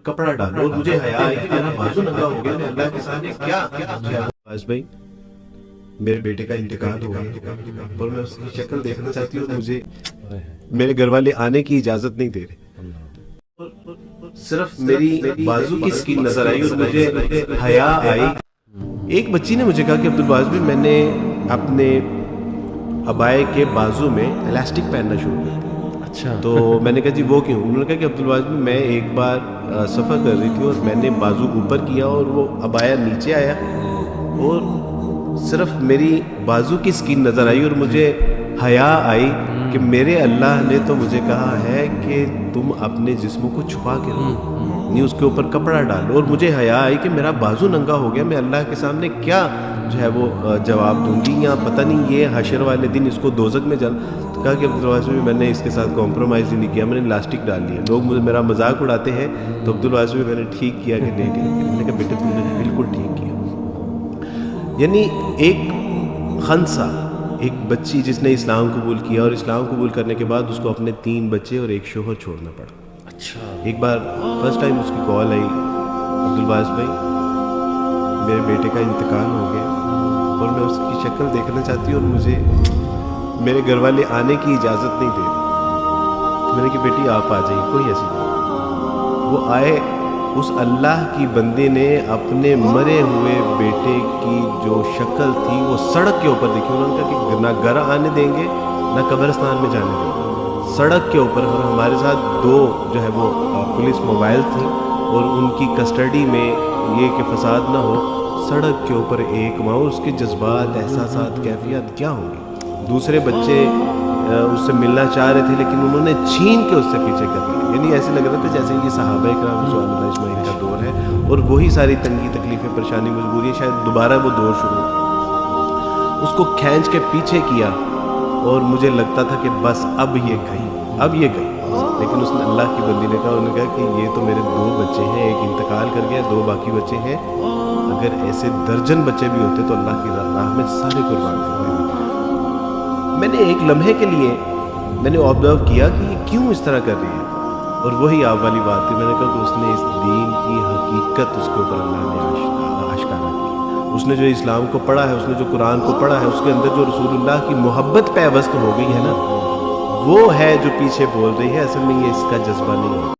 کپڑا ڈالو اور مجھے حیا آئی کہ میرا بازو ننگا ہو گیا. میں اللہ کے سامنے کیا بھائی میرے بیٹے کا انتقال ہو گیا اور میں اس کی شکل دیکھنا چاہتی ہوں. مجھے میرے گھر والے آنے کی اجازت نہیں دے رہے. صرف میری بازو کی سکین نظر آئی اور مجھے حیا آئی. ایک بچی نے مجھے کہا کہ عبدالباز بھائی میں نے اپنے عبائے کے بازو میں الاسٹک پہننا شروع کر دیا. اچھا. تو میں نے کہا جی وہ کیوں؟ انہوں نے کہا کہ عبدالباز بھائی میں ایک بار سفر کر رہی تھی اور میں نے بازو اوپر کیا اور وہ عبایا نیچے آیا اور صرف میری بازو کی سکین نظر آئی اور مجھے حیا آئی کہ میرے اللہ نے تو مجھے کہا ہے کہ تم اپنے جسموں کو چھپا کے رکھو، نہیں اس کے اوپر کپڑا ڈالو. اور مجھے حیا آئی کہ میرا بازو ننگا ہو گیا، میں اللہ کے سامنے کیا جو ہے وہ جواب دوں گی، یا پتہ نہیں یہ حشر والے دن اس کو دوزخ میں جل. تو کہا کہ عبدالواس میں نے اس کے ساتھ کمپرومائز ہی نہیں کیا، میں نے لاسٹک ڈال لیا. لوگ مجھے میرا مذاق اڑاتے ہیں تو عبدالواس میں نے ٹھیک کیا کہ نہیں ٹھیک کیا. میں نے کہا بیٹے تم نے بالکل ٹھیک کیا. یعنی ایک خنسا، ایک بچی جس نے اسلام قبول کیا اور اسلام قبول کرنے کے بعد اس کو اپنے 3 بچے اور ایک شوہر چھوڑنا پڑا. اچھا. ایک بار فرسٹ ٹائم اس کی کال آئی، عبدالباز بھائی میرے بیٹے کا انتقال ہو گیا اور میں اس کی شکل دیکھنا چاہتی ہوں اور مجھے میرے گھر والے آنے کی اجازت نہیں دے رہے. میں نے کہا بیٹی آپ آ جائیے، کوئی ایسی بات. وہ آئے. اس اللہ کی بندے نے اپنے مرے ہوئے بیٹے کی جو شکل تھی وہ سڑک کے اوپر دیکھی. انہوں نے کہا کہ نہ گھر آنے دیں گے نہ قبرستان میں جانے دیں گے. سڑک کے اوپر. اور ہمارے ساتھ 2 جو ہے وہ پولیس موبائل تھیں اور ان کی کسٹڈی میں یہ کہ فساد نہ ہو. سڑک کے اوپر ایک ماں، اس کے جذبات، احساسات، کیفیت کیا ہوں گی. دوسرے بچے اس سے ملنا چاہ رہے تھے لیکن انہوں نے چھین کے اس سے پیچھے کر لیا. یعنی ایسے لگ رہا تھا جیسے یہ صحابہ کرام رضوان اللہ اجمعین کا دور ہے اور وہی ساری تنگی تکلیفیں پریشانی مجبوری شاید دوبارہ وہ دور شروع ہو. اس کو کھینچ کے پیچھے کیا اور مجھے لگتا تھا کہ بس اب یہ گئی. لیکن اس نے اللہ کی بندی نے کہا، انہوں نے کہا کہ یہ تو میرے 2 بچے ہیں، ایک انتقال کر گیا، 2 باقی بچے ہیں. اگر ایسے درجن بچے بھی ہوتے تو اللہ کی راہ میں سارے قربان کرتے. میں نے ایک لمحے کے لیے میں نے آبزرو کیا کہ یہ کیوں اس طرح کر رہی ہے. اور وہی آپ والی بات تھی. میں نے کہا کہ اس نے اس دین کی حقیقت اس کے اوپر اللہ نے آشکارا کی. اس نے جو اسلام کو پڑھا ہے، اس نے جو قرآن کو پڑھا ہے، اس کے اندر جو رسول اللہ کی محبت پیوست ہو گئی ہے نا، وہ ہے جو پیچھے بول رہی ہے. اصل میں یہ اس کا جذبہ نہیں ہے.